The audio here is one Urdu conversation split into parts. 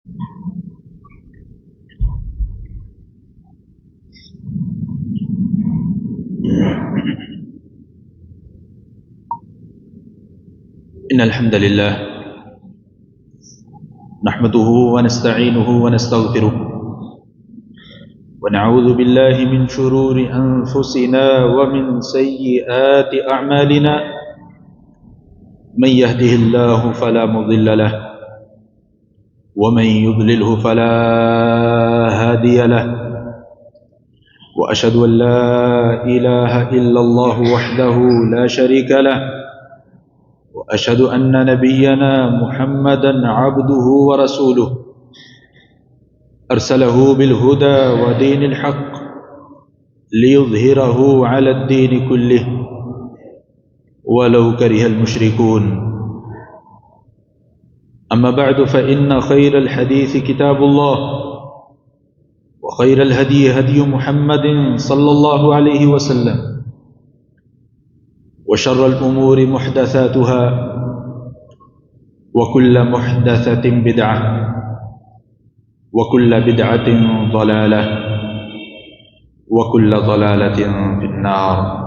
إن الحمد لله نحمده ونستعينه ونستغفره ونعوذ بالله من شرور أنفسنا ومن سيئات أعمالنا من يهده الله فلا مضل له ومن يضلله فلا هادي له وأشهد أن لا إله إلا الله وحده لا شريك له وأشهد أن نبينا محمدا عبده ورسوله أرسله بالهدى ودين الحق ليظهره على الدين كله ولو كره المشركون. أما بعد فإن خير الحديث كتاب الله وخير الهدي هدي محمد صلى الله عليه وسلم وشر الأمور محدثاتها وكل محدثة بدعة وكل بدعة ضلالة وكل ضلالة في النار.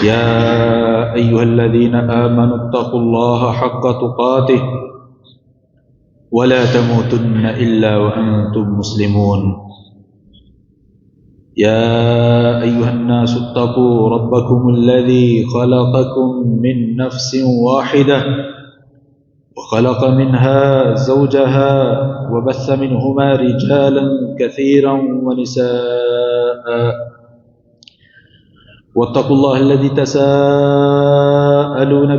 يا أيها الذين آمنوا اتقوا الله حق تقاته ولا تموتن إلا وأنتم مسلمون. يا أيها الناس اتقوا ربكم الذي خلقكم من نفس واحدة وخلق منها زوجها وبث منهما رجالا كثيرا ونساء واتقوا الله الذي تساءلون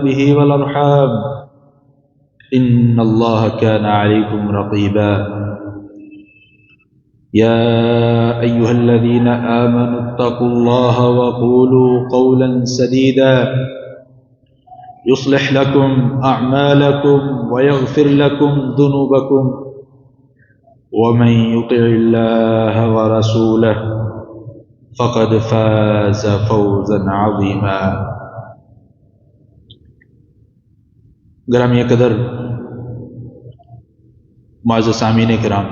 به والأرحام إن الله كان عليكم رقيبا. يا أيها الذين آمنوا اتقوا الله وقولوا قولا سديدا يصلح لكم أعمالكم ويغفر لكم ذنوبكم ومن يطع الله ورسوله فقد فاز فوزا عظيما. گرامی قدر معزز سامعین کرام،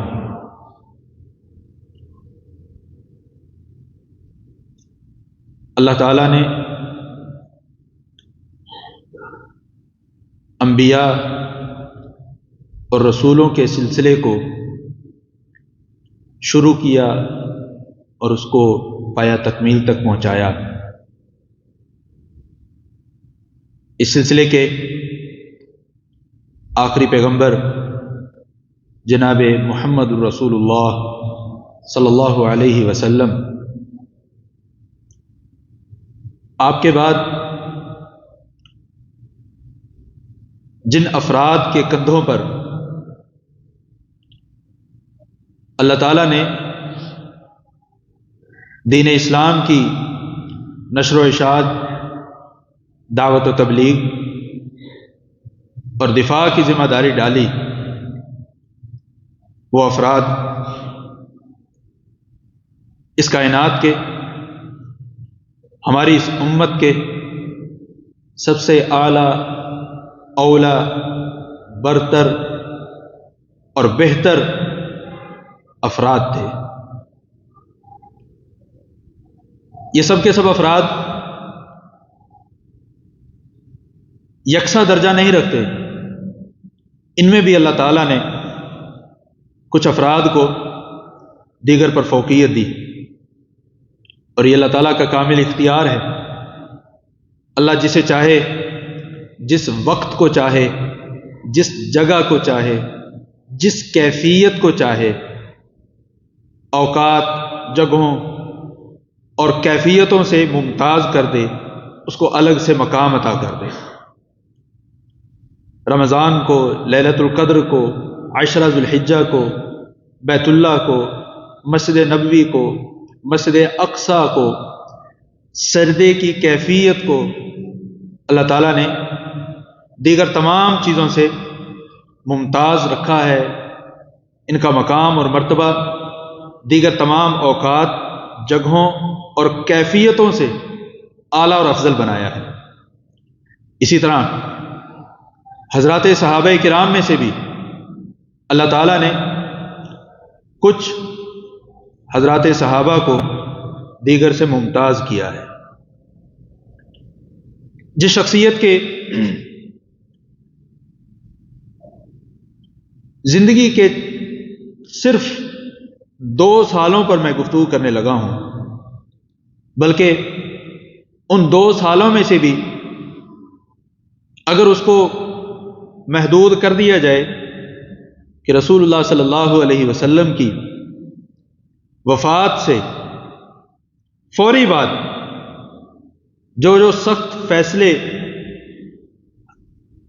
اللہ تعالیٰ نے انبیاء اور رسولوں کے سلسلے کو شروع کیا اور اس کو پایا تکمیل تک پہنچایا. اس سلسلے کے آخری پیغمبر جناب محمد الرسول اللہ صلی اللہ علیہ وسلم، آپ کے بعد جن افراد کے کندھوں پر اللہ تعالیٰ نے دین اسلام کی نشر و اشاعت، دعوت و تبلیغ اور دفاع کی ذمہ داری ڈالی، وہ افراد اس کائنات کے، ہماری اس امت کے سب سے اعلیٰ، اولا، برتر اور بہتر افراد تھے. یہ سب کے سب افراد یکساں درجہ نہیں رکھتے. ان میں بھی اللہ تعالیٰ نے کچھ افراد کو دیگر پر فوقیت دی، اور یہ اللہ تعالیٰ کا کامل اختیار ہے. اللہ جسے چاہے، جس وقت کو چاہے، جس جگہ کو چاہے، جس کیفیت کو چاہے، اوقات، جگہوں اور کیفیتوں سے ممتاز کر دے، اس کو الگ سے مقام عطا کر دے. رمضان کو، لیلۃ القدر کو، عشرہ ذو الحجہ کو، بیت اللہ کو، مسجد نبوی کو، مسجد اقصیٰ کو، سجدے کی کیفیت کو اللہ تعالیٰ نے دیگر تمام چیزوں سے ممتاز رکھا ہے. ان کا مقام اور مرتبہ دیگر تمام اوقات، جگہوں اور کیفیتوں سے اعلیٰ اور افضل بنایا ہے. اسی طرح حضرات صحابہ کرام میں سے بھی اللہ تعالیٰ نے کچھ حضرات صحابہ کو دیگر سے ممتاز کیا ہے. جس شخصیت کے زندگی کے صرف 2 سالوں پر میں گفتگو کرنے لگا ہوں، بلکہ ان 2 سالوں میں سے بھی اگر اس کو محدود کر دیا جائے کہ رسول اللہ صلی اللہ علیہ وسلم کی وفات سے فوری بعد جو سخت فیصلے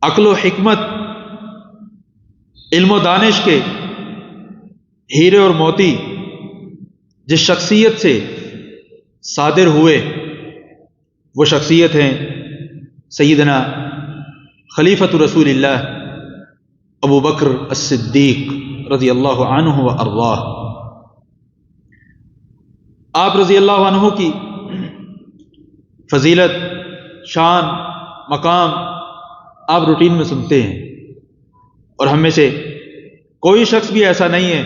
عقل و حکمت، علم و دانش کے ہیرے اور موتی جس شخصیت سے صادر ہوئے، وہ شخصیت ہیں سیدنا خلیفۃ رسول اللہ ابو بکر الصدیق رضی اللہ عنہ و ارضاہ. آپ رضی اللہ عنہ کی فضیلت، شان، مقام آپ روٹین میں سنتے ہیں، اور ہم میں سے کوئی شخص بھی ایسا نہیں ہے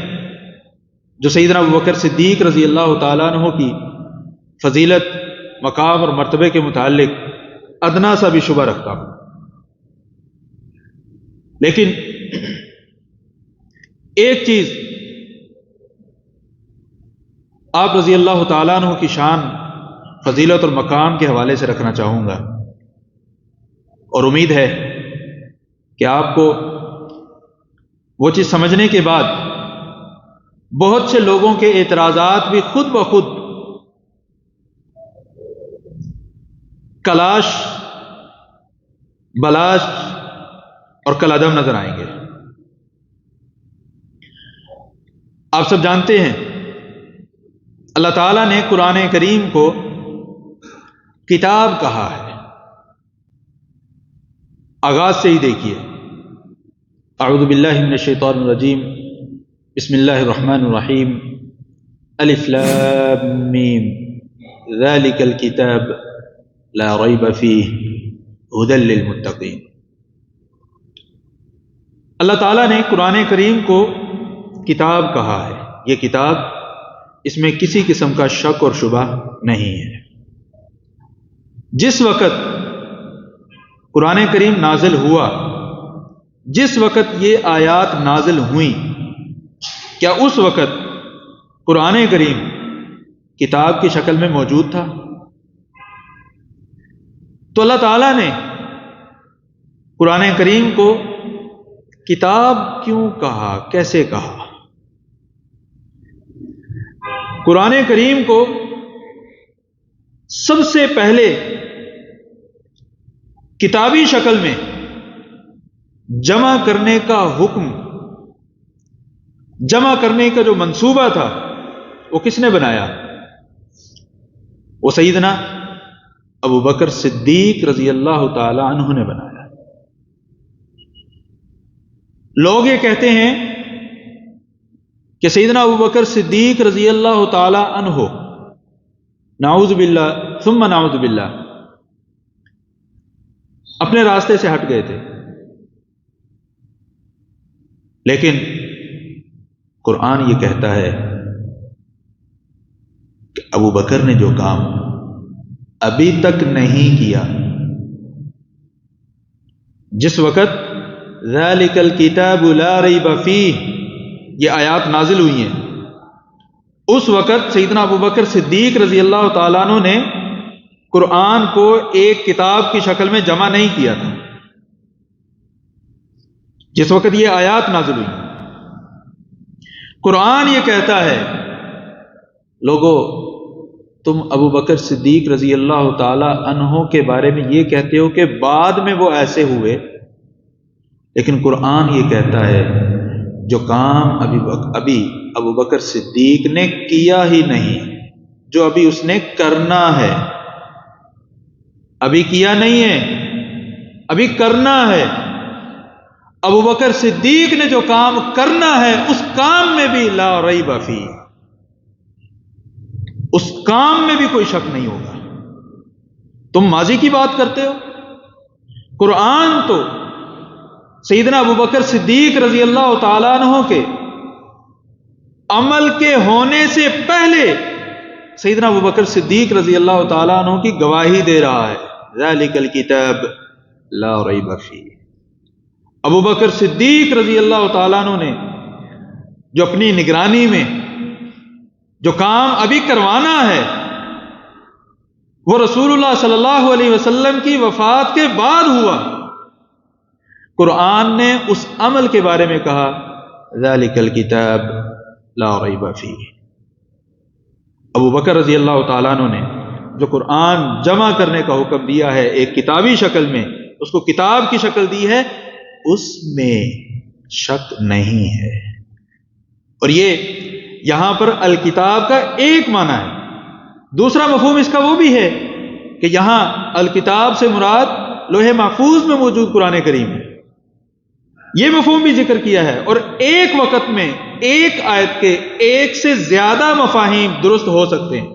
جو سیدنا ابو بکر صدیق رضی اللہ تعالیٰ عنہ کی فضیلت، مقام اور مرتبے کے متعلق ادنا سا بھی شبہ رکھتا ہوں. لیکن ایک چیز آپ رضی اللہ تعالیٰ عنہ کی شان، فضیلت اور مقام کے حوالے سے رکھنا چاہوں گا، اور امید ہے کہ آپ کو وہ چیز سمجھنے کے بعد بہت سے لوگوں کے اعتراضات بھی خود بخود کلاش، بلاش اور کالعدم نظر آئیں گے. آپ سب جانتے ہیں اللہ تعالیٰ نے قرآن کریم کو کتاب کہا ہے. آغاز سے ہی دیکھیے، اعوذ باللہ من الشیطان الرجیم، بسم اللہ الرحمن الرحیم، الف لام میم، ذالک الکتاب لا ریب فیہ ھدی للمتقین. اللہ تعالیٰ نے قرآن کریم کو کتاب کہا ہے. یہ کتاب، اس میں کسی قسم کا شک اور شبہ نہیں ہے. جس وقت قرآن کریم نازل ہوا، جس وقت یہ آیات نازل ہوئیں، کیا اس وقت قرآن کریم کتاب کی شکل میں موجود تھا؟ تو اللہ تعالیٰ نے قرآن کریم کو کتاب کیوں کہا، کیسے کہا؟ قرآن کریم کو سب سے پہلے کتابی شکل میں جمع کرنے کا حکم، جمع کرنے کا جو منصوبہ تھا، وہ کس نے بنایا؟ وہ سیدنا ابو بکر صدیق رضی اللہ تعالی عنہ نے بنایا. لوگ یہ کہتے ہیں کہ سیدنا ابو بکر صدیق رضی اللہ تعالی عنہ، نعوذ باللہ ثم نعوذ باللہ، اپنے راستے سے ہٹ گئے تھے. لیکن قرآن یہ کہتا ہے کہ ابو بکر نے جو کام ابھی تک نہیں کیا، جس وقت ذالک الکتاب لا ریب فیہ یہ آیات نازل ہوئی ہیں، اس وقت سیدنا ابو بکر صدیق رضی اللہ تعالیٰ عنہ نے قرآن کو ایک کتاب کی شکل میں جمع نہیں کیا تھا. جس وقت یہ آیات نازل ہوئی، قرآن یہ کہتا ہے، لوگو تم ابو بکر صدیق رضی اللہ تعالی عنہ کے بارے میں یہ کہتے ہو کہ بعد میں وہ ایسے ہوئے، لیکن قرآن یہ کہتا ہے جو کام ابھی ابو بکر صدیق نے کیا ہی نہیں، جو ابھی اس نے کرنا ہے، ابھی کیا نہیں ہے، ابھی کرنا ہے. ابو بکر صدیق نے جو کام کرنا ہے، اس کام میں بھی لا ریب فیہ، اس کام میں بھی کوئی شک نہیں ہوگا. تم ماضی کی بات کرتے ہو، قرآن تو سیدنا ابو بکر صدیق رضی اللہ تعالیٰ عنہ کے عمل کے ہونے سے پہلے سیدنا ابو بکر صدیق رضی اللہ تعالیٰ عنہ کی گواہی دے رہا ہے، ذالک الکتاب لا ریب فیہ۔ ابو بکر صدیق رضی اللہ تعالیٰ عنہ نے جو اپنی نگرانی میں جو کام ابھی کروانا ہے وہ رسول اللہ صلی اللہ علیہ وسلم کی وفات کے بعد ہوا۔ قرآن نے اس عمل کے بارے میں کہا ذالک الکتاب لا ریب فیہ۔ ابو بکر رضی اللہ تعالیٰ عنہ نے جو قرآن جمع کرنے کا حکم دیا ہے ایک کتابی شکل میں، اس کو کتاب کی شکل دی ہے، اس میں شک نہیں ہے۔ اور یہ یہاں پر الکتاب کا ایک معنی ہے، دوسرا مفہوم اس کا وہ بھی ہے کہ یہاں الکتاب سے مراد لوح محفوظ میں موجود قرآن کریم ہے، یہ مفہوم بھی ذکر کیا ہے۔ اور ایک وقت میں ایک آیت کے ایک سے زیادہ مفاہیم درست ہو سکتے ہیں۔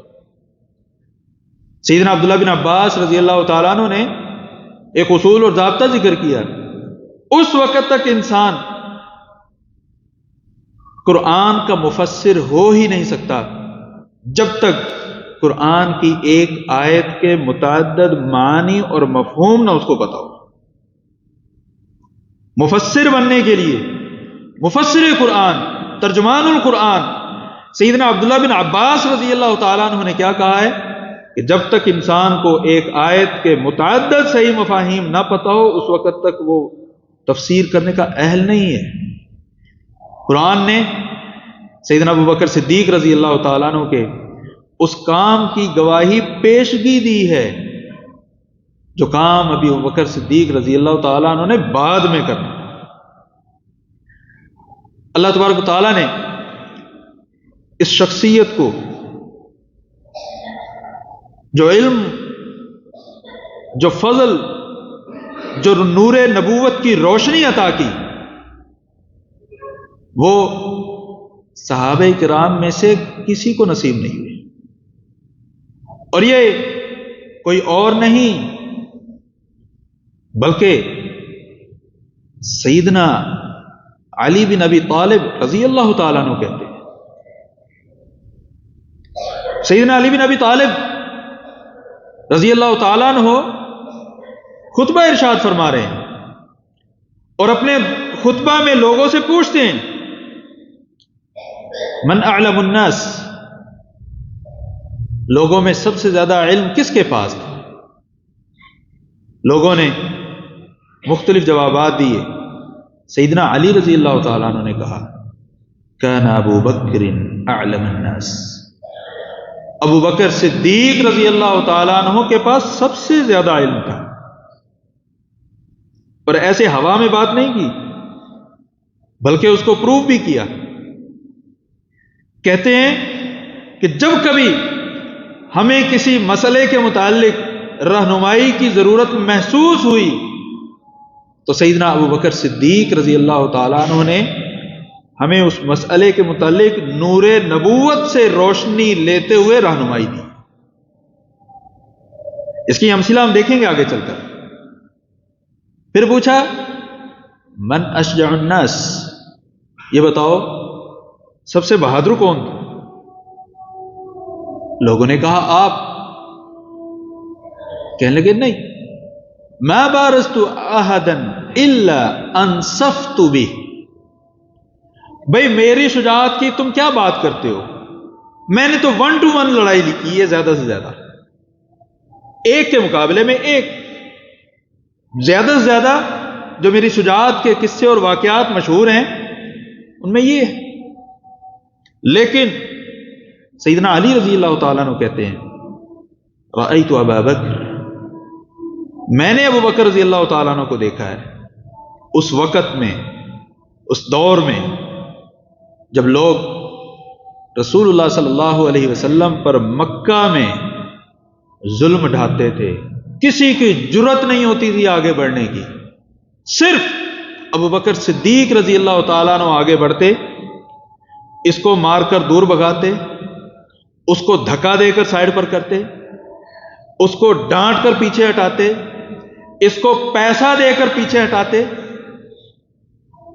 سیدنا عبداللہ بن عباس رضی اللہ تعالیٰ عنہ نے ایک اصول اور ضابطہ ذکر کیا، اس وقت تک انسان قرآن کا مفسر ہو ہی نہیں سکتا جب تک قرآن کی ایک آیت کے متعدد معنی اور مفہوم نہ اس کو پتا ہو۔ مفسر بننے کے لیے مفسر قرآن، ترجمان القرآن سیدنا عبداللہ بن عباس رضی اللہ تعالیٰ عنہ نے کیا کہا ہے کہ جب تک انسان کو ایک آیت کے متعدد صحیح مفاہیم نہ پتا ہو اس وقت تک وہ تفسیر کرنے کا اہل نہیں ہے۔ قرآن نے سیدنا ابو بکر صدیق رضی اللہ تعالیٰ عنہ کے اس کام کی گواہی پیشگی دی ہے جو کام ابی ابو بکر صدیق رضی اللہ تعالیٰ عنہ نے بعد میں کرنا۔ اللہ تبارک و تعالیٰ نے اس شخصیت کو جو علم، جو فضل، جو نور نبوت کی روشنی عطا کی، وہ صحابہ کرام میں سے کسی کو نصیب نہیں ہوئی۔ اور یہ کوئی اور نہیں بلکہ سیدنا علی بن ابی طالب رضی اللہ تعالیٰ عنہ کہتے ہیں۔ سیدنا علی بن ابی طالب رضی اللہ تعالیٰ عنہ خطبہ ارشاد فرما رہے ہیں اور اپنے خطبہ میں لوگوں سے پوچھتے ہیں من اعلم الناس، لوگوں میں سب سے زیادہ علم کس کے پاس تھا؟ لوگوں نے مختلف جوابات دیے۔ سیدنا علی رضی اللہ تعالیٰ عنہ نے کہا کان ابو بکر اعلم الناس، ابو بکر صدیق رضی اللہ تعالیٰ عنہ کے پاس سب سے زیادہ علم تھا۔ اور ایسے ہوا میں بات نہیں کی بلکہ اس کو پروف بھی کیا۔ کہتے ہیں کہ جب کبھی ہمیں کسی مسئلے کے متعلق رہنمائی کی ضرورت محسوس ہوئی تو سیدنا ابو بکر صدیق رضی اللہ تعالیٰ عنہ نے ہمیں اس مسئلے کے متعلق نور نبوت سے روشنی لیتے ہوئے رہنمائی دی۔ اس کی امثلہ ہم دیکھیں گے آگے چل کر۔ پھر پوچھا من اشجع الناس، یہ بتاؤ سب سے بہادر کون تھا؟ لوگوں نے کہا آپ۔ کہنے لگے نہیں، ما بارزت احدا الا انصفت به، بھئی میری شجاعت کی تم کیا بات کرتے ہو، میں نے تو 1 to 1 لڑائی کی ہے، زیادہ سے زیادہ ایک کے مقابلے میں ایک، زیادہ سے زیادہ جو میری شجاعت کے قصے اور واقعات مشہور ہیں ان میں یہ ہے۔ لیکن سیدنا علی رضی اللہ تعالیٰ عنہ کہتے ہیں رأیت ابا بکر، میں نے ابو بکر رضی اللہ تعالیٰ عنہ کو دیکھا ہے اس وقت میں، اس دور میں جب لوگ رسول اللہ صلی اللہ علیہ وسلم پر مکہ میں ظلم ڈھاتے تھے، کسی کی جرت نہیں ہوتی تھی آگے بڑھنے کی، صرف ابو بکر صدیق رضی اللہ تعالیٰ عنہ آگے بڑھتے، اس کو مار کر دور بھگاتے، اس کو دھکا دے کر سائڈ پر کرتے، اس کو ڈانٹ کر پیچھے ہٹاتے، اس کو پیسہ دے کر پیچھے ہٹاتے،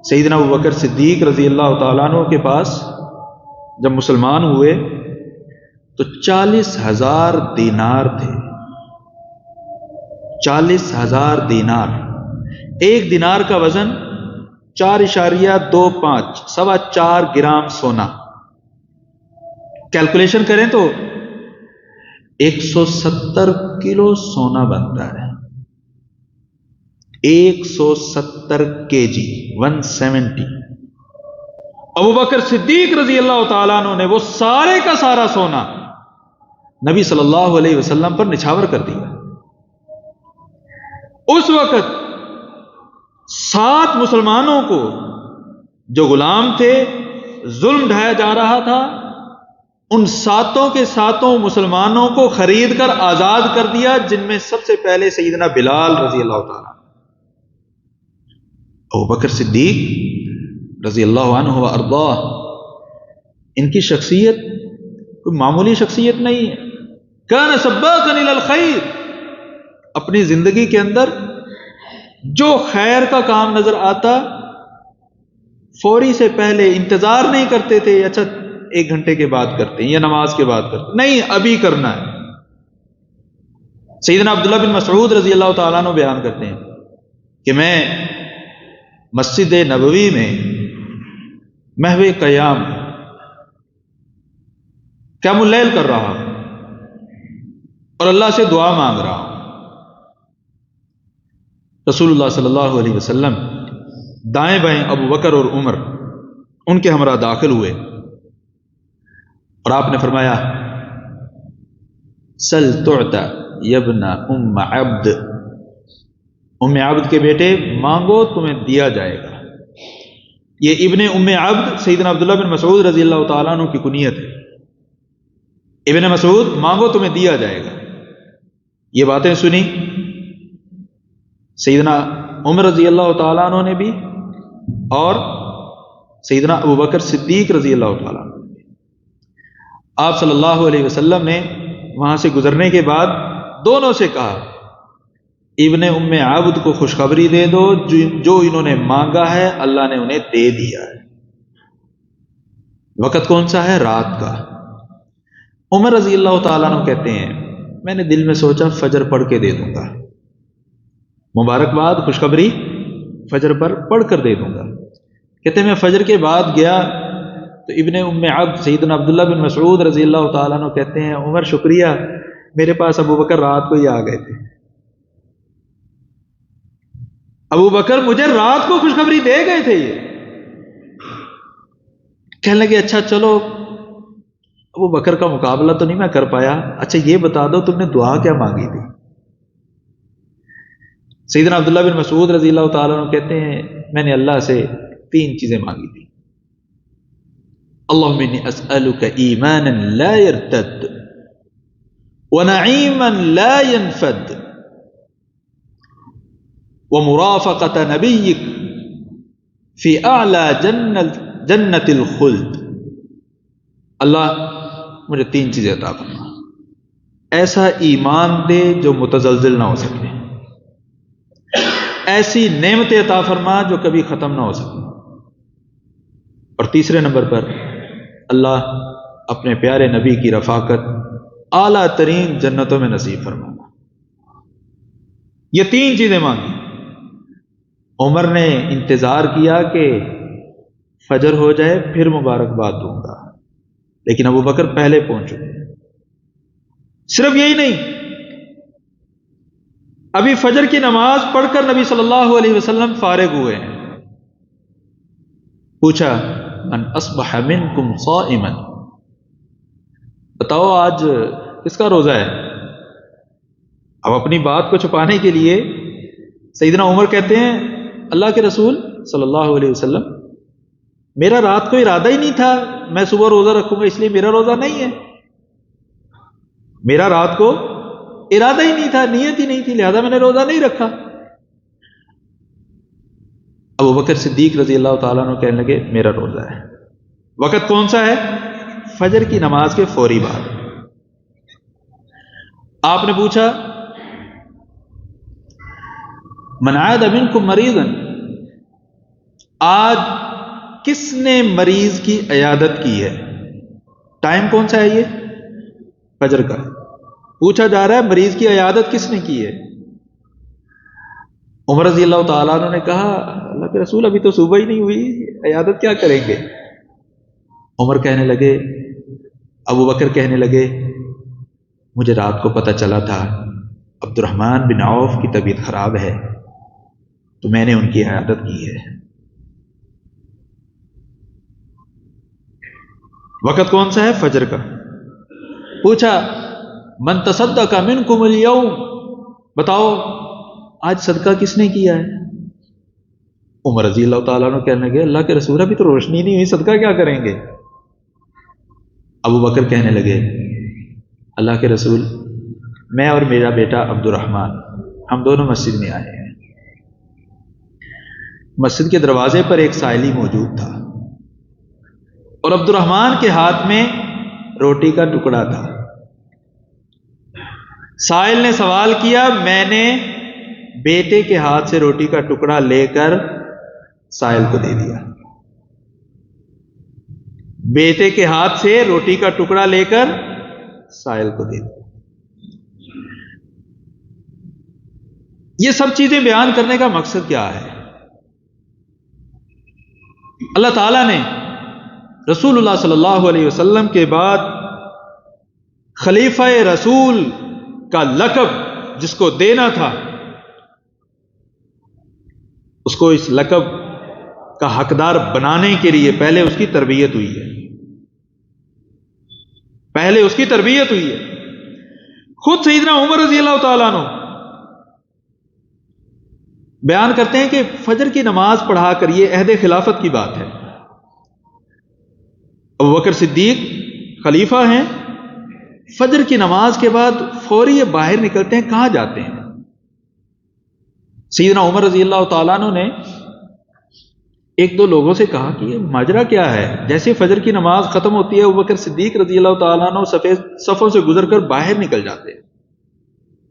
سیدنا ابوبکر صدیق رضی اللہ تعالیٰ عنہ کے پاس جب مسلمان ہوئے تو 40,000 دینار تھے. 40,000 دینار. ایک دینار کا وزن 4.25 4.25 گرام سونا. کیلکولیشن کریں تو 170 کلو سونا بنتا ہے. 170 کے جی 170. ابوبکر صدیق رضی اللہ تعالیٰ عنہ نے وہ سارے کا سارا سونا نبی صلی اللہ علیہ وسلم پر نچھاور کر دیا. اس وقت 7 مسلمانوں کو جو غلام تھے ظلم ڈھایا جا رہا تھا، ان 7 کے 7 مسلمانوں کو خرید کر آزاد کر دیا، جن میں سب سے پہلے سیدنا بلال رضی اللہ تعالیٰ. ابوبکر صدیق رضی اللہ عنہ وارضاہ، ان کی شخصیت کوئی معمولی شخصیت نہیں ہے. کان سباقا الی الخیر. اپنی زندگی کے اندر جو خیر کا کام نظر آتا فوری سے پہلے انتظار نہیں کرتے تھے، اچھا 1 گھنٹے کے بعد کرتے ہیں یا نماز کے بعد کرتے ہیں، نہیں، ابھی کرنا ہے. سیدنا عبداللہ بن مسعود رضی اللہ تعالیٰ عنہ بیان کرتے ہیں کہ میں مسجد نبوی میں محو قیام قیام اللیل کر رہا ہوں اور اللہ سے دعا مانگ رہا ہوں. رسول اللہ صلی اللہ علیہ وسلم دائیں بائیں ابو بکر اور عمر ان کے ہمراہ داخل ہوئے اور آپ نے فرمایا سل تعطى یا ابن ام عبد. ام عبد کے بیٹے مانگو تمہیں دیا جائے گا. یہ ابن ام عبد سیدنا عبداللہ بن مسعود رضی اللہ تعالیٰ عنہ کی کنیت ہے. ابن مسعود مانگو تمہیں دیا جائے گا. یہ باتیں سنی سیدنا عمر رضی اللہ تعالیٰ عنہ نے بھی اور سیدنا ابوبکر صدیق رضی اللہ تعالیٰ عنہ نے. آپ صلی اللہ علیہ وسلم نے وہاں سے گزرنے کے بعد دونوں سے کہا ابن ام عبد کو خوشخبری دے دو، جو انہوں نے مانگا ہے اللہ نے انہیں دے دیا ہے. وقت کون سا ہے؟ رات کا. عمر رضی اللہ تعالیٰ عنہ کہتے ہیں میں نے دل میں سوچا فجر پڑھ کے دے دوں گا، مبارکباد خوشخبری فجر پر پڑھ کر دے دوں گا. کہتے ہیں میں فجر کے بعد گیا تو ابن ام عبد سیدنا عبداللہ بن مسعود رضی اللہ تعالیٰ عنہ کہتے ہیں عمر شکریہ، میرے پاس ابو بکر رات کو ہی آ گئے تھے. ابو بکر مجھے رات کو خوشخبری دے گئے تھے. یہ کہنے لگے اچھا چلو ابو بکر کا مقابلہ تو نہیں میں کر پایا، اچھا یہ بتا دو تم نے دعا کیا مانگی تھی؟ سیدنا عبداللہ بن مسعود رضی اللہ تعالیٰ عنہ کہتے ہیں میں نے اللہ سے 3 چیزیں مانگی تھی. اللہم انی اسألک ایمانا لا یرتد ونعیما لا ینفد ومرافقۃ نبیک فی اعلی جنت الخلد. اللہ مجھے 3 چیزیں عطا فرما. ایسا ایمان دے جو متزلزل نہ ہو سکے، ایسی نعمت عطا فرما جو کبھی ختم نہ ہو سکے، اور تیسرے نمبر پر اللہ اپنے پیارے نبی کی رفاقت اعلیٰ ترین جنتوں میں نصیب فرمانا. یہ 3 چیزیں مانگی. عمر نے انتظار کیا کہ فجر ہو جائے پھر مبارکباد دوں گا، لیکن ابو بکر پہلے پہنچ چکے. صرف یہی نہیں، ابھی فجر کی نماز پڑھ کر نبی صلی اللہ علیہ وسلم فارغ ہوئے ہیں. پوچھا من اصبح منکم صائما، بتاؤ آج کس کا روزہ ہے؟ اب اپنی بات کو چھپانے کے لیے سیدنا عمر کہتے ہیں اللہ کے رسول صلی اللہ علیہ وسلم میرا رات کو ارادہ ہی نہیں تھا میں صبح روزہ رکھوں گا، اس لیے میرا روزہ نہیں ہے. میرا رات کو ارادہ ہی نہیں تھا، نیت ہی نہیں تھی، لہذا میں نے روزہ نہیں رکھا. ابو بکر صدیق رضی اللہ تعالیٰ عنہ کہنے لگے میرا روزہ ہے. وقت کون سا ہے؟ فجر کی نماز کے فوری بعد. آپ نے پوچھا من عاد منکم مریضا، آج کس نے مریض کی عیادت کی ہے؟ ٹائم کون سا ہے یہ؟ فجر کا۔ پوچھا جا رہا ہے مریض کی عیادت کس نے کی ہے؟ عمر رضی اللہ تعالیٰ عنہ نے کہا اللہ کے رسول ابھی تو صبح ہی نہیں ہوئی، عیادت کیا کریں گے؟ عمر کہنے لگے، ابو بکر کہنے لگے مجھے رات کو پتہ چلا تھا عبد الرحمن بن عوف کی طبیعت خراب ہے تو میں نے ان کی عیادت کی ہے۔ وقت کون سا ہے؟ فجر کا۔ پوچھا من تصدق منکم اليوم، بتاؤ آج صدقہ کس نے کیا ہے؟ عمر رضی اللہ تعالیٰ عنہ کہنے لگے اللہ کے رسول ابھی تو روشنی نہیں ہوئی، صدقہ کیا کریں گے؟ ابو بکر کہنے لگے اللہ کے رسول میں اور میرا بیٹا عبد الرحمن ہم دونوں مسجد میں آئے ہیں، مسجد کے دروازے پر ایک سائلی موجود تھا اور عبد الرحمن کے ہاتھ میں روٹی کا ٹکڑا تھا۔ سائل نے سوال کیا، میں نے بیٹے کے ہاتھ سے روٹی کا ٹکڑا لے کر سائل کو دے دیا، بیٹے کے ہاتھ سے روٹی کا ٹکڑا لے کر سائل کو دے دیا۔ یہ سب چیزیں بیان کرنے کا مقصد کیا ہے؟ اللہ تعالیٰ نے رسول اللہ صلی اللہ علیہ وسلم کے بعد خلیفہ رسول کا لقب جس کو دینا تھا، اس کو اس لقب کا حقدار بنانے کے لیے پہلے اس کی تربیت ہوئی ہے، پہلے اس کی تربیت ہوئی ہے۔ خود سیدنا عمر رضی اللہ تعالیٰ عنہ بیان کرتے ہیں کہ فجر کی نماز پڑھا کر، یہ عہد خلافت کی بات ہے، ابو بکر صدیق خلیفہ ہیں، فجر کی نماز کے بعد فوری یہ باہر نکلتے ہیں، کہاں جاتے ہیں؟ سیدنا عمر رضی اللہ تعالیٰ عنہ نے ایک دو لوگوں سے کہا کہ یہ ماجرا کیا ہے؟ جیسے فجر کی نماز ختم ہوتی ہے ابو بکر صدیق رضی اللہ تعالیٰ عنہ سفید صفوں سے گزر کر باہر نکل جاتے ہیں،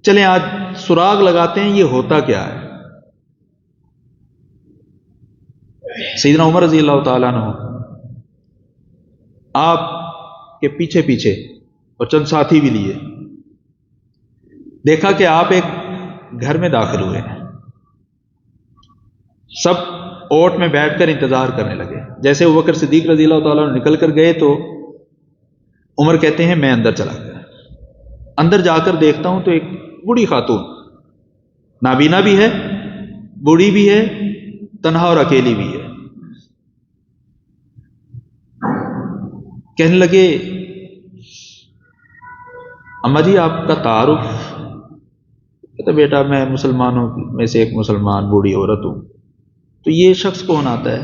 چلیں آج سراغ لگاتے ہیں یہ ہوتا کیا ہے۔ سیدنا عمر رضی اللہ تعالیٰ عنہ آپ کے پیچھے پیچھے اور چند ساتھی بھی لیے، دیکھا کہ آپ ایک گھر میں داخل ہوئے ہیں، سب اوٹ میں بیٹھ کر انتظار کرنے لگے۔ جیسے ابوبکر صدیق رضی اللہ تعالیٰ عنہ نکل کر گئے تو عمر کہتے ہیں میں اندر چلا گیا، اندر جا کر دیکھتا ہوں تو ایک بوڑھی خاتون، نابینا بھی ہے، بوڑھی بھی ہے، تنہا اور اکیلی بھی ہے۔ کہنے لگے اما جی آپ کا تعارف؟ کہتا بیٹا میں مسلمانوں میں سے ایک مسلمان بوڑھی عورت ہوں۔ تو یہ شخص کون آتا ہے؟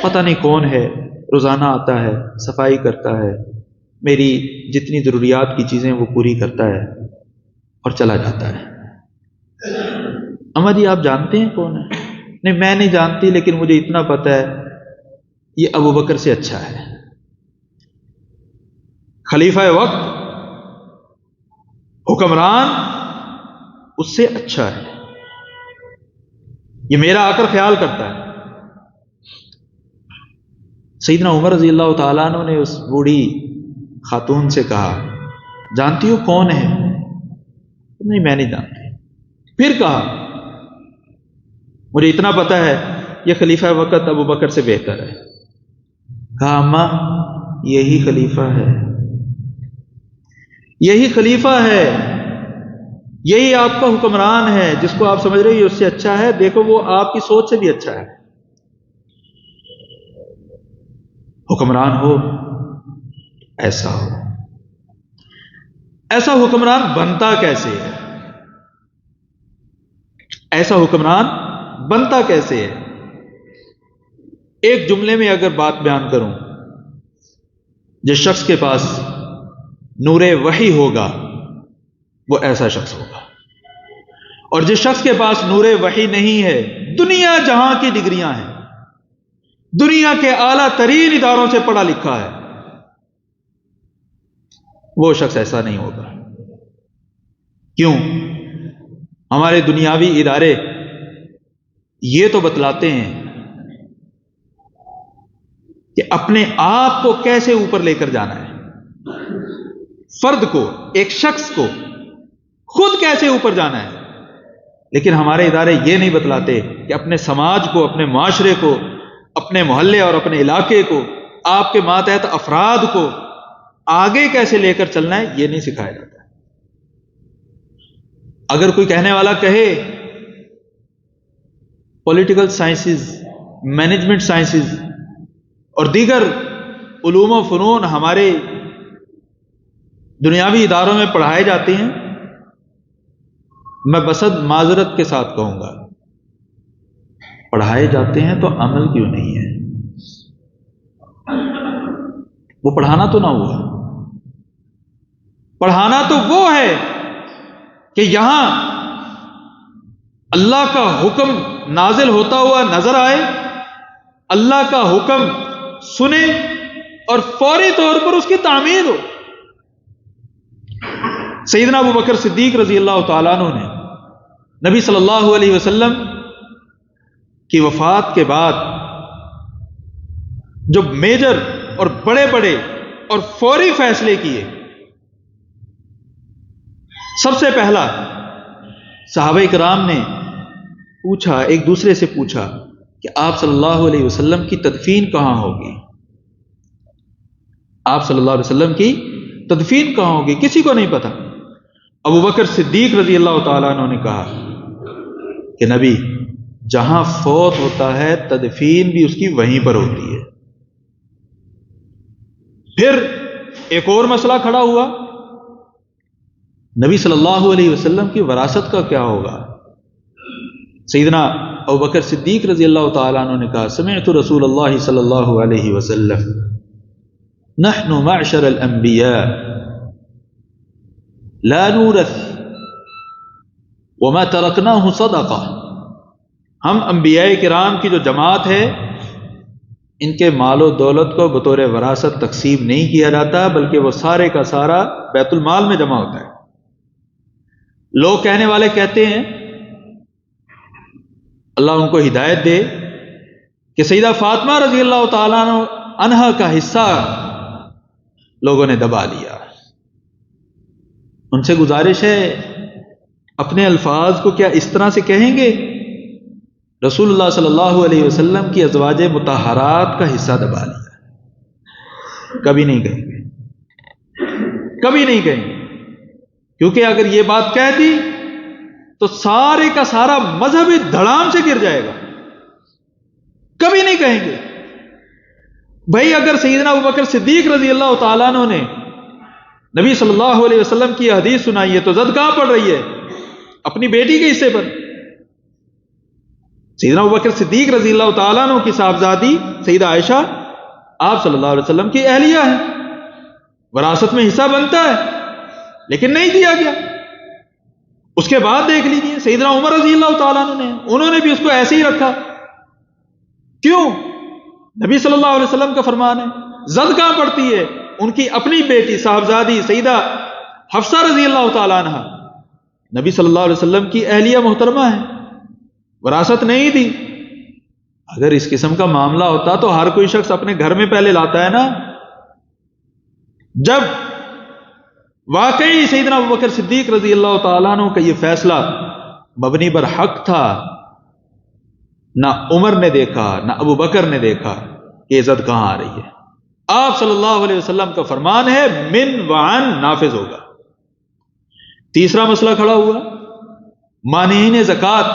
پتہ نہیں کون ہے، روزانہ آتا ہے، صفائی کرتا ہے، میری جتنی ضروریات کی چیزیں وہ پوری کرتا ہے اور چلا جاتا ہے۔ اما جی آپ جانتے ہیں کون ہے؟ نہیں میں نہیں جانتی، لیکن مجھے اتنا پتہ ہے یہ ابو بکر سے اچھا ہے، خلیفہ وقت، حکمران اس سے اچھا ہے، یہ میرا آ کر خیال کرتا ہے۔ سیدنا عمر رضی اللہ تعالیٰ عنہ نے اس بوڑھی خاتون سے کہا جانتی ہو کون ہے؟ نہیں میں نہیں جانتی۔ پھر کہا مجھے اتنا پتہ ہے یہ خلیفہ وقت ابو بکر سے بہتر ہے۔ کہا اماں یہی خلیفہ ہے، یہی خلیفہ ہے، یہی آپ کا حکمران ہے، جس کو آپ سمجھ رہے ہو اس سے اچھا ہے، دیکھو وہ آپ کی سوچ سے بھی اچھا ہے۔ حکمران ہو ایسا ہو، ایسا حکمران بنتا کیسے ہے؟ ایسا حکمران بنتا کیسے ہے؟ ایک جملے میں اگر بات بیان کروں، جس شخص کے پاس نور وحی ہوگا وہ ایسا شخص ہوگا، اور جس شخص کے پاس نور وحی نہیں ہے، دنیا جہاں کی ڈگریاں ہیں، دنیا کے اعلیٰ ترین اداروں سے پڑھا لکھا ہے، وہ شخص ایسا نہیں ہوگا۔ کیوں؟ ہمارے دنیاوی ادارے یہ تو بتلاتے ہیں کہ اپنے آپ کو کیسے اوپر لے کر جانا ہے، فرد کو، ایک شخص کو خود کیسے اوپر جانا ہے۔ لیکن ہمارے ادارے یہ نہیں بتلاتے کہ اپنے سماج کو، اپنے معاشرے کو، اپنے محلے اور اپنے علاقے کو، آپ کے ماتحت افراد کو آگے کیسے لے کر چلنا ہے، یہ نہیں سکھایا جاتا۔ اگر کوئی کہنے والا کہے پولیٹیکل سائنسز، مینجمنٹ سائنسز اور دیگر علوم و فنون ہمارے دنیاوی اداروں میں پڑھائے جاتے ہیں، میں بصد معذرت کے ساتھ کہوں گا، پڑھائے جاتے ہیں تو عمل کیوں نہیں ہے؟ وہ پڑھانا تو نہ ہوا، پڑھانا تو وہ ہے کہ یہاں اللہ کا حکم نازل ہوتا ہوا نظر آئے، اللہ کا حکم سنے اور فوری طور پر اس کی تعمیل ہو۔ سیدنا ابو بکر صدیق رضی اللہ تعالیٰ عنہ نے نبی صلی اللہ علیہ وسلم کی وفات کے بعد جو میجر اور بڑے بڑے اور فوری فیصلے کیے، سب سے پہلا صحابہ کرام نے پوچھا، ایک دوسرے سے پوچھا کہ آپ صلی اللہ علیہ وسلم کی تدفین کہاں ہوگی؟ آپ صلی اللہ علیہ وسلم کی تدفین کہاں ہوگی؟ کسی کو نہیں پتا۔ ابو بکر صدیق رضی اللہ تعالیٰ عنہ نے کہا کہ نبی، جہاں فوت ہوتا ہے تدفین بھی اس کی وہیں پر ہوتی ہے۔ پھر ایک اور مسئلہ کھڑا ہوا، نبی صلی اللہ علیہ وسلم کی وراثت کا کیا ہوگا؟ سیدنا ابو بکر صدیق رضی اللہ تعالیٰ عنہ نے کہا، سمعت رسول اللہ صلی اللہ علیہ وسلم نحن معشر الانبیاء لا نورث وما ترکناہ صدقہ، ہم انبیاء کرام کی جو جماعت ہے، ان کے مال و دولت کو بطور وراثت تقسیم نہیں کیا جاتا، بلکہ وہ سارے کا سارا بیت المال میں جمع ہوتا ہے۔ لوگ کہنے والے کہتے ہیں، اللہ ان کو ہدایت دے، کہ سیدہ فاطمہ رضی اللہ تعالیٰ عنہا کا حصہ لوگوں نے دبا لیا۔ ان سے گزارش ہے، اپنے الفاظ کو کیا اس طرح سے کہیں گے؟ رسول اللہ صلی اللہ علیہ وسلم کی ازواج مطہرات کا حصہ دبا لیا۔ کبھی نہیں کہیں گے، کبھی نہیں کہیں گے، کیونکہ اگر یہ بات کہہ دی تو سارے کا سارا مذہب ہی دھڑام سے گر جائے گا۔ کبھی نہیں کہیں گے۔ بھائی اگر سیدنا ابوبکر صدیق رضی اللہ تعالیٰ عنہ نے نبی صلی اللہ علیہ وسلم کی حدیث سنائی ہے تو زد کہاں پڑ رہی ہے؟ اپنی بیٹی کے حصے پر۔ سیدنا ابوبکر صدیق رضی اللہ تعالیٰ عنہ کی صاحبزادی سیدہ عائشہ آپ صلی اللہ علیہ وسلم کی اہلیہ ہے، وراثت میں حصہ بنتا ہے، لیکن نہیں دیا گیا۔ اس کے بعد دیکھ لیجیے سیدنا عمر رضی اللہ تعالیٰ عنہ نے، انہوں نے بھی اس کو ایسے ہی رکھا۔ کیوں؟ نبی صلی اللہ علیہ وسلم کا فرمان ہے۔ زد کہاں پڑتی ہے؟ ان کی اپنی بیٹی صاحبزادی سیدہ حفصہ رضی اللہ تعالیٰ عنہ نبی صلی اللہ علیہ وسلم کی اہلیہ محترمہ ہے، وراثت نہیں دی۔ اگر اس قسم کا معاملہ ہوتا تو ہر کوئی شخص اپنے گھر میں پہلے لاتا ہے نا۔ جب واقعی سیدنا ابوبکر صدیق رضی اللہ تعالیٰ عنہ کا یہ فیصلہ مبنی بر حق تھا، نہ عمر نے دیکھا نہ ابو بکر نے دیکھا کہ عزت کہاں آ رہی ہے۔ آپ صلی اللہ علیہ وسلم کا فرمان ہے، من وعن نافذ ہوگا۔ تیسرا مسئلہ کھڑا ہوا، مانعین زکوٰۃ۔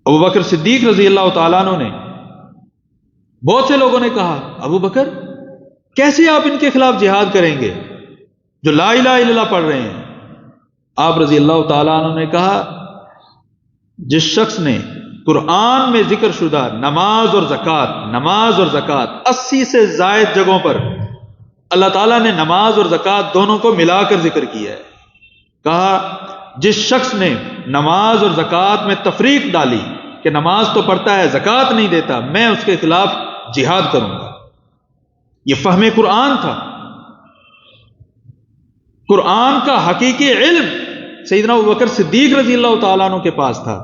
ابو بکر صدیق رضی اللہ تعالیٰ عنہ نے، بہت سے لوگوں نے کہا، ابو بکر کیسے آپ ان کے خلاف جہاد کریں گے جو لا الہ الا اللہ پڑھ رہے ہیں؟ آپ رضی اللہ تعالیٰ عنہ نے کہا، جس شخص نے قرآن میں ذکر شدہ نماز اور زکوٰۃ 80 سے زائد جگہوں پر اللہ تعالیٰ نے نماز اور زکوٰۃ دونوں کو ملا کر ذکر کیا ہے، کہا جس شخص نے نماز اور زکوٰۃ میں تفریق ڈالی کہ نماز تو پڑھتا ہے زکوٰۃ نہیں دیتا، میں اس کے خلاف جہاد کروں گا۔ یہ فہم قرآن تھا۔ قرآن کا حقیقی علم سیدنا ابوبکر صدیق رضی اللہ تعالیٰ عنہ کے پاس تھا۔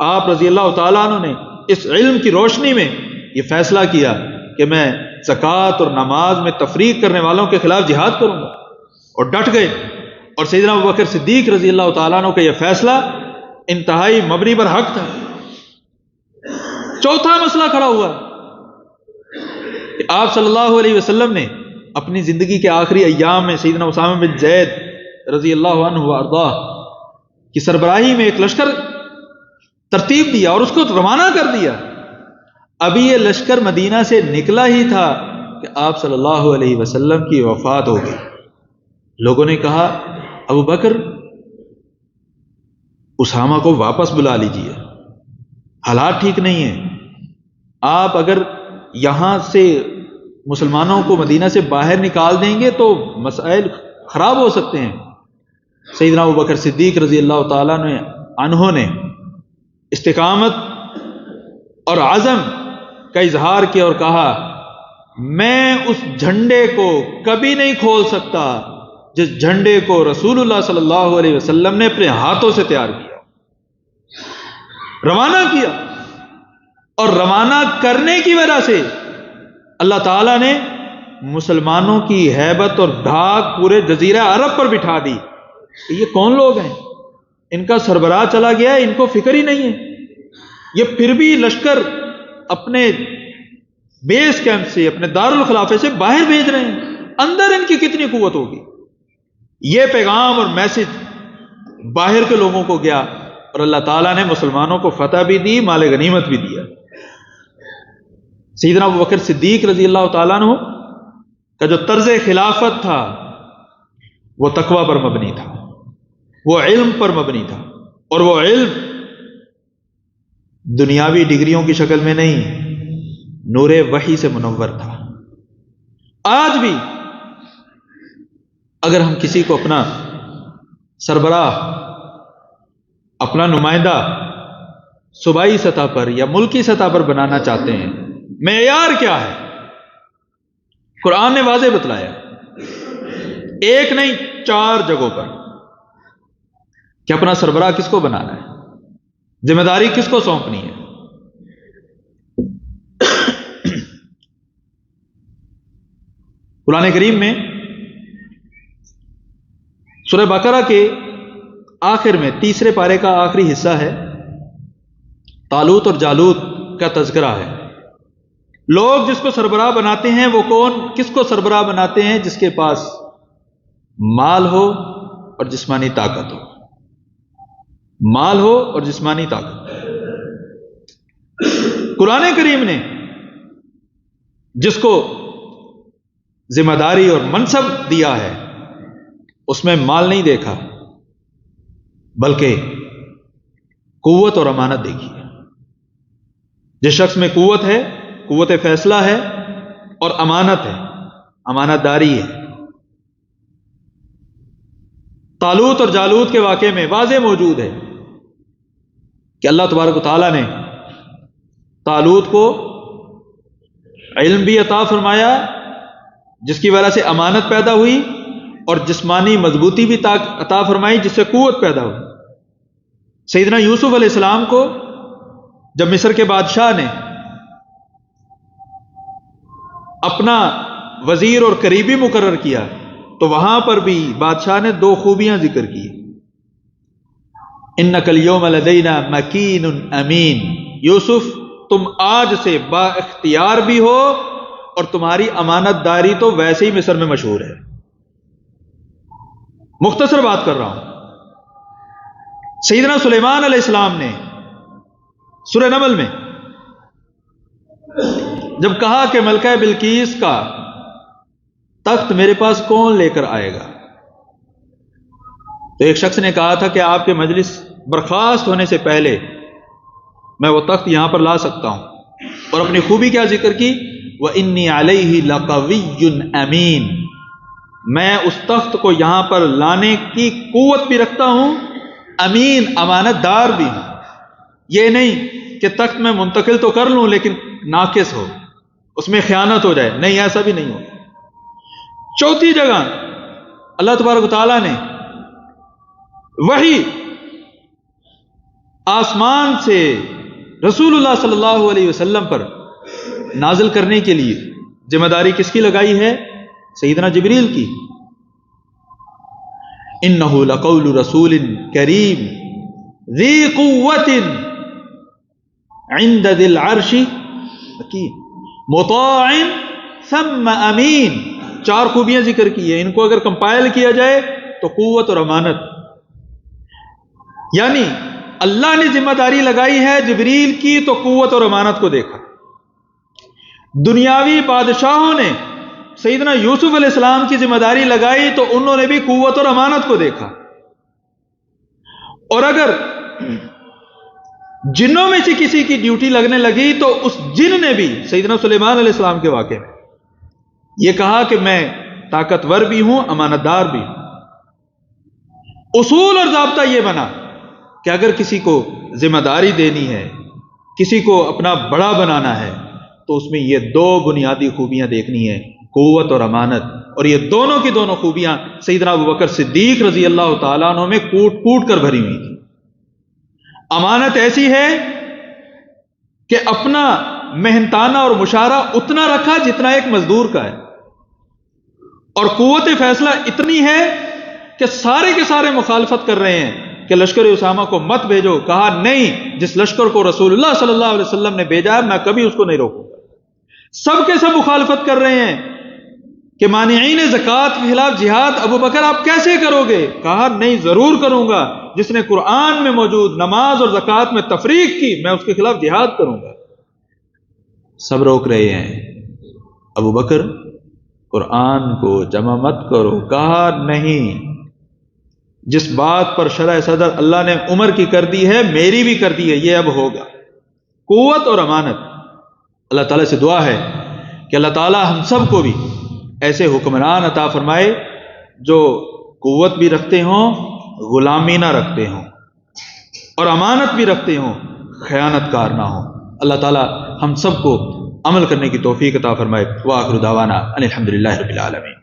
آپ رضی اللہ تعالیٰ عنہ نے اس علم کی روشنی میں یہ فیصلہ کیا کہ میں زکوٰۃ اور نماز میں تفریق کرنے والوں کے خلاف جہاد کروں گا، اور ڈٹ گئے۔ اور سیدنا ابوبکر صدیق رضی اللہ تعالیٰ عنہ کا یہ فیصلہ انتہائی مبنی پر حق تھا۔ چوتھا مسئلہ کھڑا ہوا کہ آپ صلی اللہ علیہ وسلم نے اپنی زندگی کے آخری ایام میں سیدنا اسامہ بن زید رضی اللہ عنہ وارضاہ کی سربراہی میں ایک لشکر ترتیب دیا اور اس کو روانہ کر دیا۔ ابھی یہ لشکر مدینہ سے نکلا ہی تھا کہ آپ صلی اللہ علیہ وسلم کی وفات ہو گئی۔ لوگوں نے کہا ابو بکر اسامہ کو واپس بلا لیجیے، حالات ٹھیک نہیں ہیں، آپ اگر یہاں سے مسلمانوں کو مدینہ سے باہر نکال دیں گے تو مسائل خراب ہو سکتے ہیں۔ سیدنا ابوبکر صدیق رضی اللہ تعالیٰ عنہ نے استقامت اور عزم کا اظہار کیا اور کہا میں اس جھنڈے کو کبھی نہیں کھول سکتا جس جھنڈے کو رسول اللہ صلی اللہ علیہ وسلم نے اپنے ہاتھوں سے تیار کیا، روانہ کیا، اور روانہ کرنے کی وجہ سے اللہ تعالیٰ نے مسلمانوں کی ہیبت اور دھاک پورے جزیرہ عرب پر بٹھا دی کہ یہ کون لوگ ہیں، ان کا سربراہ چلا گیا ہے، ان کو فکر ہی نہیں ہے، یہ پھر بھی لشکر اپنے بیس کیمپ سے، اپنے دارالخلافے سے باہر بھیج رہے ہیں، اندر ان کی کتنی قوت ہوگی۔ یہ پیغام اور میسج باہر کے لوگوں کو گیا اور اللہ تعالیٰ نے مسلمانوں کو فتح بھی دی، مال غنیمت بھی دیا۔ سیدنا ابوبکر صدیق رضی اللہ تعالیٰ عنہ کا جو طرز خلافت تھا وہ تقوی پر مبنی تھا، وہ علم پر مبنی تھا، اور وہ علم دنیاوی ڈگریوں کی شکل میں نہیں، نور وحی سے منور تھا۔ آج بھی اگر ہم کسی کو اپنا سربراہ، اپنا نمائندہ صوبائی سطح پر یا ملکی سطح پر بنانا چاہتے ہیں، معیار کیا ہے؟ قرآن نے واضح بتلایا، ایک نہیں 4 جگہوں پر، کہ اپنا سربراہ کس کو بنانا ہے، ذمہ داری کس کو سونپنی ہے۔ قرآن کریم میں سورہ بقرہ کے آخر میں 3 پارے کا آخری حصہ ہے، طالوت اور جالوت کا تذکرہ ہے۔ لوگ جس کو سربراہ بناتے ہیں وہ کون، کس کو سربراہ بناتے ہیں؟ جس کے پاس مال ہو اور جسمانی طاقت ہو، مال ہو اور جسمانی طاقت۔ قرآن کریم نے جس کو ذمہ داری اور منصب دیا ہے اس میں مال نہیں دیکھا، بلکہ قوت اور امانت دیکھی ہے۔ جس شخص میں قوت ہے، قوت فیصلہ ہے، اور امانت ہے، امانت داری ہے۔ طالوت اور جالوت کے واقعے میں واضح موجود ہے کہ اللہ تبارک و تعالیٰ نے طالوت کو علم بھی عطا فرمایا جس کی وجہ سے امانت پیدا ہوئی، اور جسمانی مضبوطی بھی عطا فرمائی جس سے قوت پیدا ہوئی۔ سیدنا یوسف علیہ السلام کو جب مصر کے بادشاہ نے اپنا وزیر اور قریبی مقرر کیا تو وہاں پر بھی بادشاہ نے 2 خوبیاں ذکر کی، انک الیوم لدینا مکین امین، یوسف تم آج سے با اختیار بھی ہو اور تمہاری امانت داری تو ویسے ہی مصر میں مشہور ہے۔ مختصر بات کر رہا ہوں۔ سیدنا سلیمان علیہ السلام نے سورہ نمل میں جب کہا کہ ملکہ بلقیس کا تخت میرے پاس کون لے کر آئے گا، تو ایک شخص نے کہا تھا کہ آپ کے مجلس برخاست ہونے سے پہلے میں وہ تخت یہاں پر لا سکتا ہوں، اور اپنی خوبی کیا ذکر کی، وَإِنِّي عَلَيْهِ لَقَوِيٌّ أَمِينٌ، میں اس تخت کو یہاں پر لانے کی قوت بھی رکھتا ہوں، امین امانت دار بھی ہوں۔ یہ نہیں کہ تخت میں منتقل تو کر لوں لیکن ناقص ہو، اس میں خیانت ہو جائے، نہیں، ایسا بھی نہیں ہو۔ چوتھی جگہ اللہ تبارک و تعالیٰ نے وحی آسمان سے رسول اللہ صلی اللہ علیہ وسلم پر نازل کرنے کے لیے ذمہ داری کس کی لگائی ہے؟ سیدنا جبریل کی. انہ لقول رسول کریم ذی قوت عند ذی العرش مکین مطاع ثم امین. 4 خوبیاں ذکر کی ہیں. ان کو اگر کمپائل کیا جائے تو قوت اور امانت، یعنی اللہ نے ذمہ داری لگائی ہے جبریل کی تو قوت اور امانت کو دیکھا. دنیاوی بادشاہوں نے سیدنا یوسف علیہ السلام کی ذمہ داری لگائی تو انہوں نے بھی قوت اور امانت کو دیکھا. اور اگر جنوں میں سے کسی کی ڈیوٹی لگنے لگی تو اس جن نے بھی سیدنا سلیمان علیہ السلام کے واقعے میں یہ کہا کہ میں طاقتور بھی ہوں، امانت دار بھی ہوں. اصول اور ضابطہ یہ بنا کہ اگر کسی کو ذمہ داری دینی ہے، کسی کو اپنا بڑا بنانا ہے، تو اس میں یہ 2 بنیادی خوبیاں دیکھنی ہیں، قوت اور امانت. اور یہ دونوں کی دونوں خوبیاں سیدنا ابوبکر صدیق رضی اللہ تعالیٰ عنہ میں کوٹ کوٹ کر بھری ہوئی تھی. امانت ایسی ہے کہ اپنا محنتانہ اور مشارہ اتنا رکھا جتنا ایک مزدور کا ہے، اور قوت فیصلہ اتنی ہے کہ سارے کے سارے مخالفت کر رہے ہیں کہ لشکر اسامہ کو مت بھیجو. کہا نہیں، جس لشکر کو رسول اللہ صلی اللہ علیہ وسلم نے بھیجا ہے میں کبھی اس کو نہیں روکوں گا. سب کے سب مخالفت کر رہے ہیں کہ مانعین زکوٰۃ کے خلاف جہاد ابوبکر آپ کیسے کرو گے؟ کہا نہیں، ضرور کروں گا. جس نے قرآن میں موجود نماز اور زکوٰۃ میں تفریق کی میں اس کے خلاف جہاد کروں گا. سب روک رہے ہیں. ابوبکر قرآن کو جمع مت کرو. کہا نہیں، جس بات پر شرح صدر اللہ نے عمر کی کر دی ہے میری بھی کر دی ہے، یہ اب ہوگا. قوت اور امانت. اللہ تعالیٰ سے دعا ہے کہ اللہ تعالیٰ ہم سب کو بھی ایسے حکمران عطا فرمائے جو قوت بھی رکھتے ہوں، غلامی نہ رکھتے ہوں، اور امانت بھی رکھتے ہوں، خیانت کار نہ ہوں. اللہ تعالیٰ ہم سب کو عمل کرنے کی توفیق عطا فرمائے. وآخر دعوانا ان الحمد للہ رب العالمین.